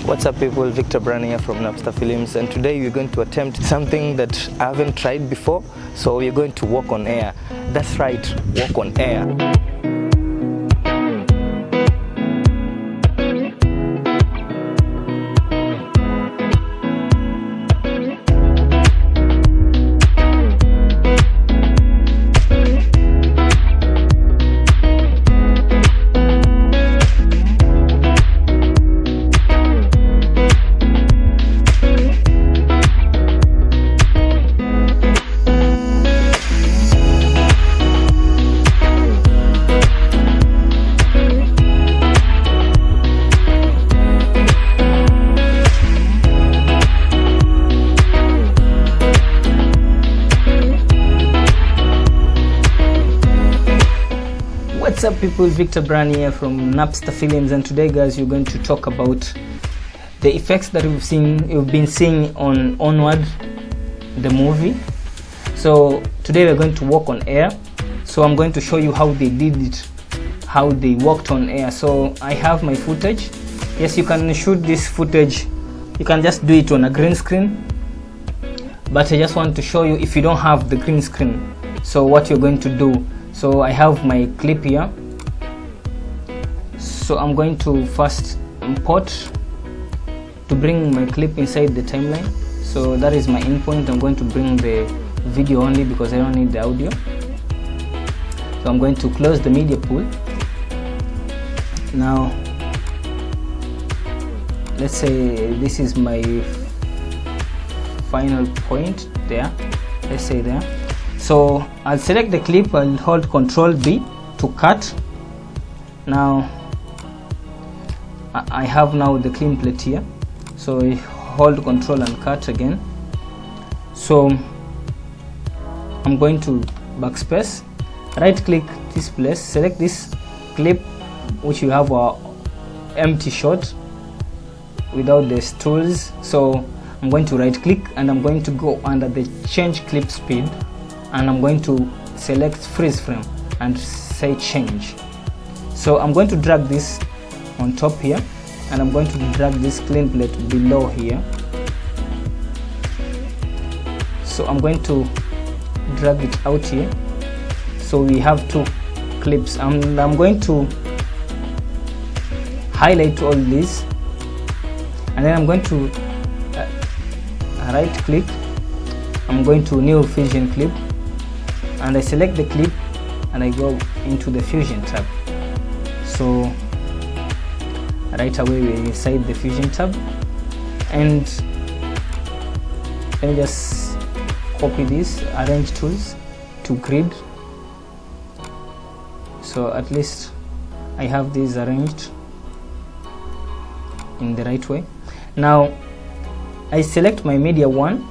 What's up people, Victor Brani here from Napster Films, and today we're going to attempt something that I haven't tried before. So we're going to walk on air. That's right, walk on air. What's up people, Victor Brani here from Napster Films, and today guys we're going to talk about the effects that you've been seeing on Onward, the movie. So today we're going to walk on air. So I'm going to show you how they did it, how they walked on air. So I have my footage. Yes, you can shoot this footage, you can just do it on a green screen, but I just want to show you if you don't have the green screen, so what you're going to do. So I have my clip here, so I'm going to first import to bring my clip inside the timeline. So that is my endpoint. I'm going to bring the video only because I don't need the audio. So I'm going to close the media pool. Now let's say this is my final point there, let's say there. So I'll select the clip, I'll hold Ctrl B to cut. Now I have now the clean plate here, so I hold Ctrl and cut again. So I'm going to backspace, right click this place, select this clip which you have a empty shot without the tools. So I'm going to right click and I'm going to go under the change clip speed, and I'm going to select freeze frame and say change. So I'm going to drag this on top here, and I'm going to drag this clean plate below here. So I'm going to drag it out here, so we have two clips. I'm going to highlight all these, and then I'm going to right click, I'm going to new fusion clip, and I select the clip and I go into the fusion tab. So right away we're inside the fusion tab, and let me just copy this, arrange tools to grid, so at least I have these arranged in the right way. Now I select my media 1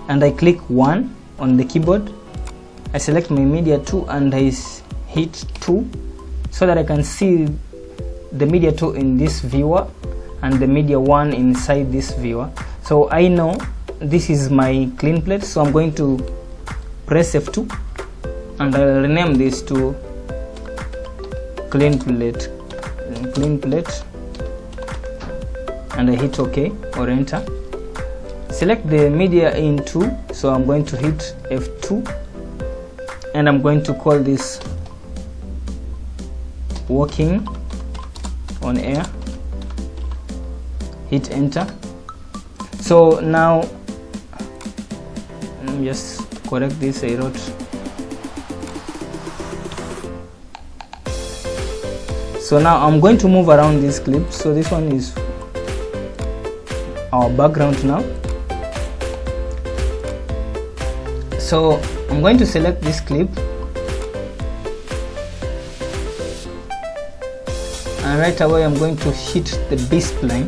and I click 1 on the keyboard. I select my media 2 and I hit 2 so that I can see the media 2 in this viewer and the media 1 inside this viewer. So I know this is my clean plate, so I'm going to press F2 and I'll rename this to clean plate, and I hit OK or enter. Select the media in 2, so I'm going to hit F2 and I'm going to call this walking on air, hit enter. So now let me just correct this, I wrote. So now I'm going to move around this clip. So this one is our background now. So I'm going to select this clip, and right away I'm going to hit the B spline,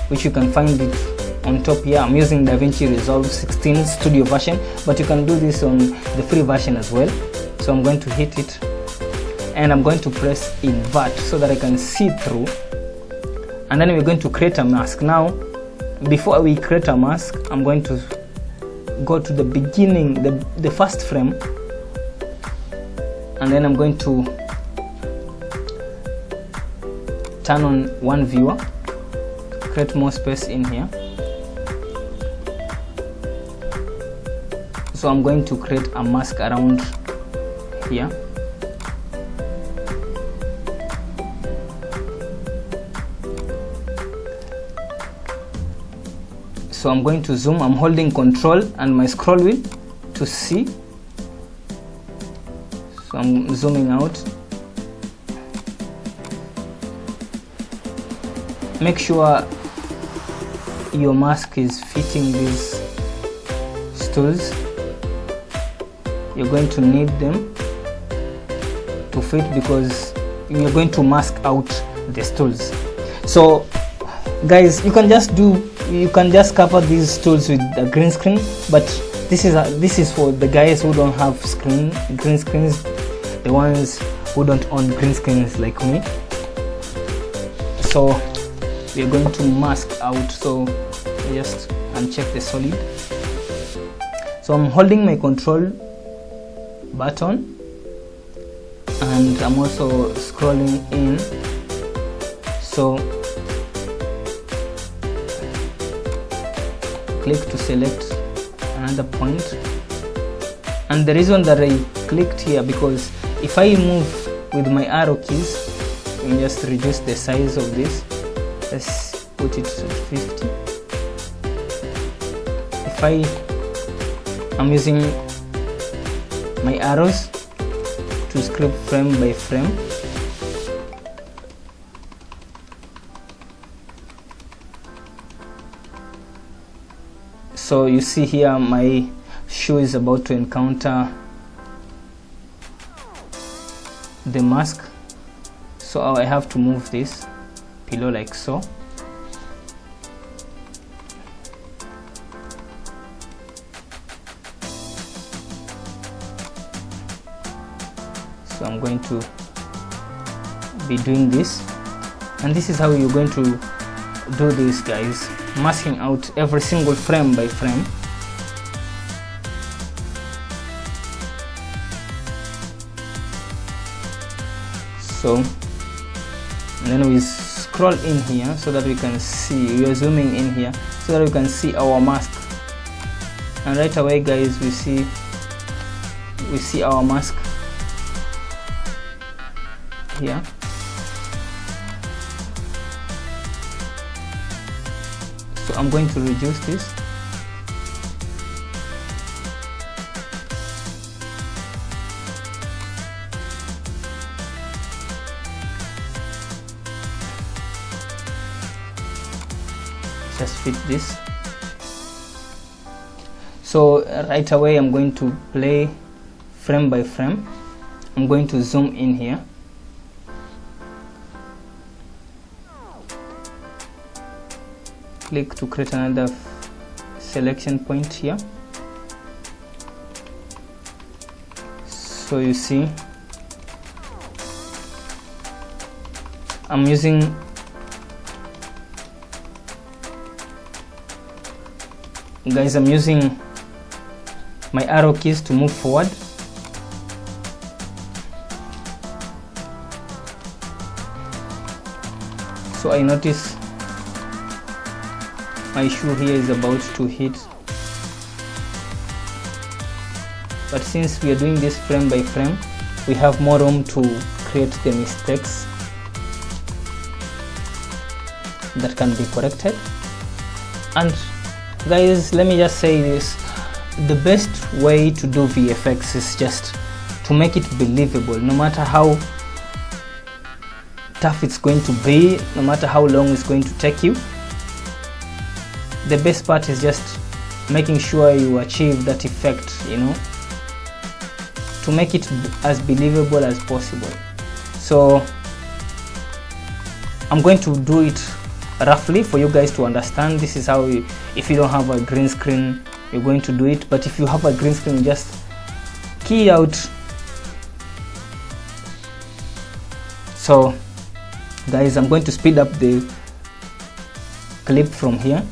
which you can find it on top here. I'm using Davinci Resolve 16 studio version, but you can do this on the free version as well. So I'm going to hit it and I'm going to press invert so that I can see through, and then we're going to create a mask. Now before we create a mask, I'm going to go to the beginning, the first frame, and then I'm going to turn on one viewer, create more space in here. So I'm going to create a mask around here. So I'm going to zoom. I'm holding Control and my scroll wheel to see. So I'm zooming out. Make sure your mask is fitting these stools. You're going to need them to fit because you're going to mask out the stools. So guys, you can just cover these stools with a green screen, but this is for the guys who don't have green screens, the ones who don't own green screens like me. So we are going to mask out. So I just uncheck the solid. So I'm holding my Control button and I'm also scrolling in. So click to select another point, and the reason that I clicked here because if I move with my arrow keys, let me just reduce the size of this. Let's put it to 50. If I'm using my arrows to script frame by frame. So you see here my shoe is about to encounter the mask, so I have to move this pillow like so. So I'm going to be doing this, and this is how you're going to do this, guys, masking out every single frame by frame. So and then we scroll in here so that we can see, we are zooming in here so that we can see our mask, and right away, guys, we see our mask here. So I'm going to reduce this. Just fit this. So right away I'm going to play frame by frame. I'm going to zoom in here. Click to create another selection point here. So you see I'm using my arrow keys to move forward. So I notice my shoe here is about to hit, but since we are doing this frame by frame, we have more room to create the mistakes that can be corrected. And guys, let me just say this, the best way to do VFX is just to make it believable, no matter how tough it's going to be, no matter how long it's going to take you. The best part is just making sure you achieve that effect, you know, to make it as believable as possible. So I'm going to do it roughly for you guys to understand. This is how if you don't have a green screen, you're going to do it, but if you have a green screen, just key out. So guys, I'm going to speed up the clip from here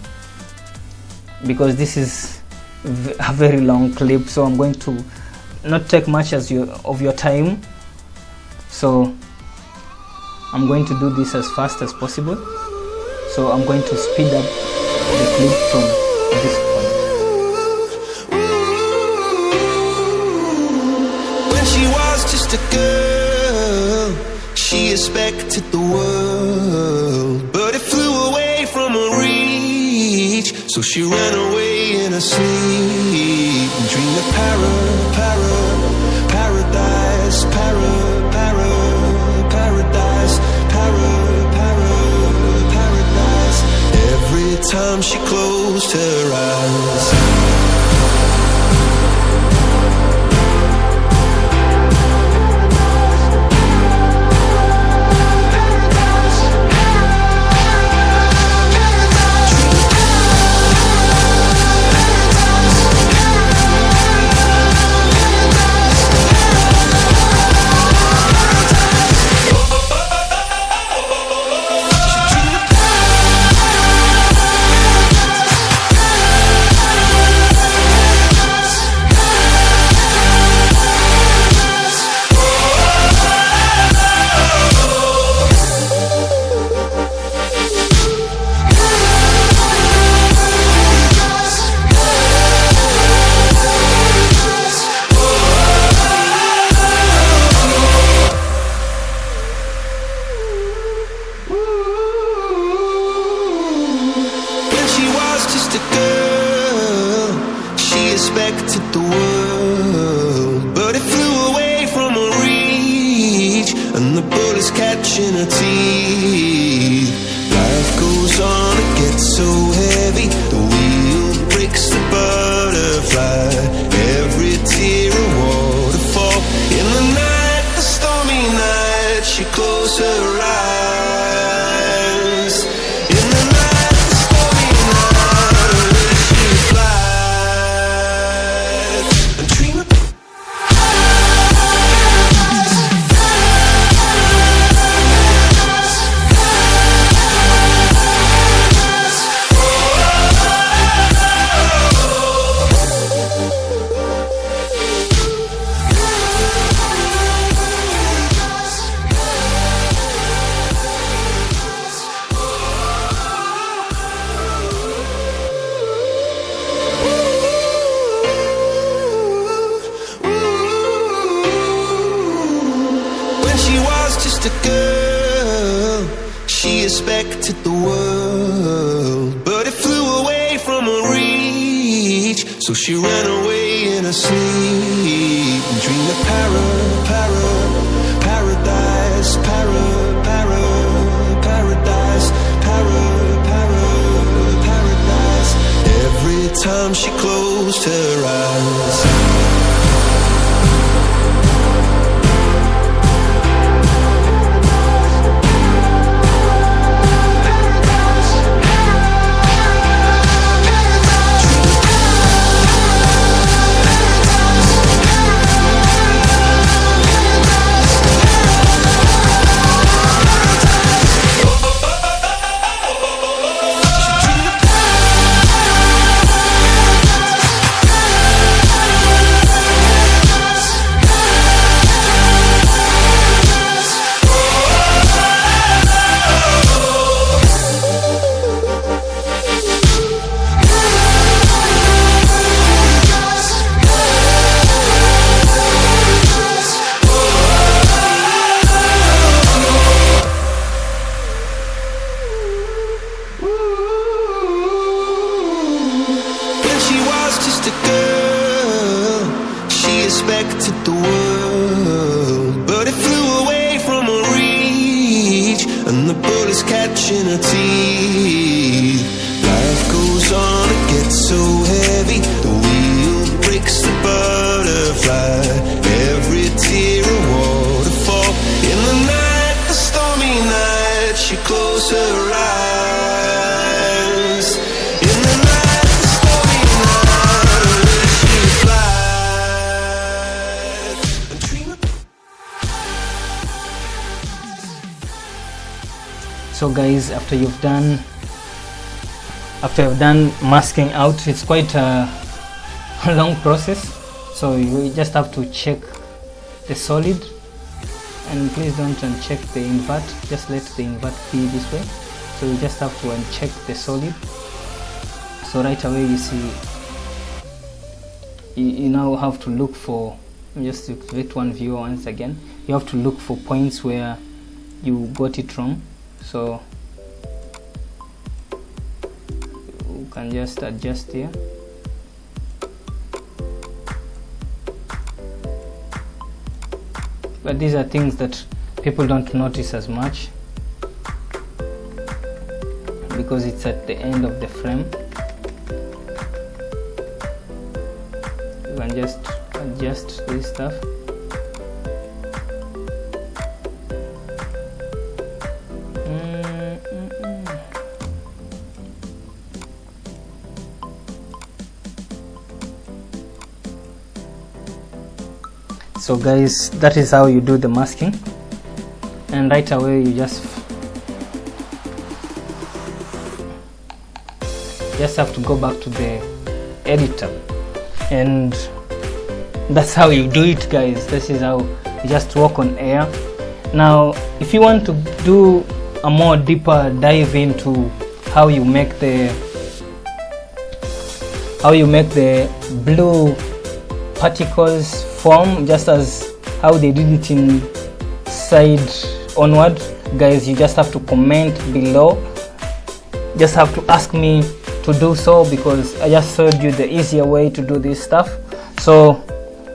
because this is a very long clip, so I'm going to not take much of your time. So I'm going to do this as fast as possible. So I'm going to speed up the clip from this point. When she was just a girl, she expected the world, but it flew away from her reach. So she ran away in her sleep and dreamed of paradise, paradise. Every time she closed her eyes. Expected the world, but it flew away from her reach, and the bullets catching her teeth. Life goes on, it gets so heavy, the wheel breaks the butterfly. Every tear a waterfall. In the night, the stormy night, she closed her eyes. In the night, the stormy night, she flies. Just a girl, she expected the world, but it flew away from her reach. So she ran away in her sleep and dreamed of paradise, paradise. Every time she closed her eyes. Expected the world, but it flew away from her reach, and the bullets catching her teeth. Life goes on, it gets so heavy, the wheel breaks the butterfly. Every tear a waterfall. In the night, the stormy night, she closed her eyes. In the night, the stormy night, she flies. So guys, after you've done masking out, it's quite a long process, so you just have to check the solid, and please don't uncheck the invert, just let the invert be this way. So you just have to uncheck the solid. So right away you see you now have to look for, just to activate one viewer once again, you have to look for points where you got it wrong. So you can just adjust here. But these are things that people don't notice as much because it's at the end of the frame. You can just adjust this stuff. So guys, that is how you do the masking, and right away you just have to go back to the editor, and that's how you do it, guys. This is how you just work on air. Now if you want to do a more deeper dive into how you make the blue particles form, just as how they did it in side onward, guys, you just have to comment below. Just have to ask me to do so, because I just showed you the easier way to do this stuff. So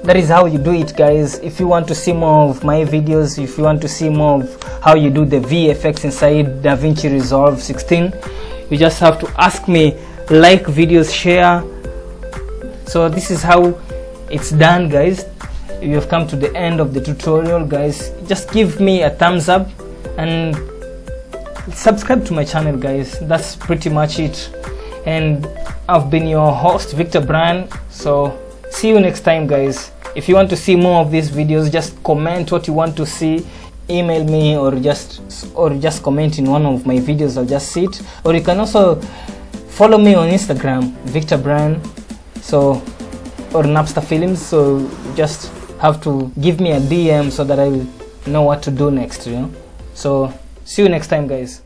that is how you do it, guys. If you want to see more of my videos, if you want to see more of how you do the VFX inside DaVinci Resolve 16, you just have to ask me, like videos, share. So this is how it's done, guys. If you have come to the end of the tutorial, guys, just give me a thumbs up and subscribe to my channel, guys. That's pretty much it. And I've been your host, Victor Bryan. So see you next time, guys. If you want to see more of these videos, just comment what you want to see, email me, or just comment in one of my videos. I'll just see it. Or you can also follow me on Instagram, Victor Bryan, so, or Napster Films. So you just have to give me a DM so that I will know what to do next, you know. So see you next time, guys.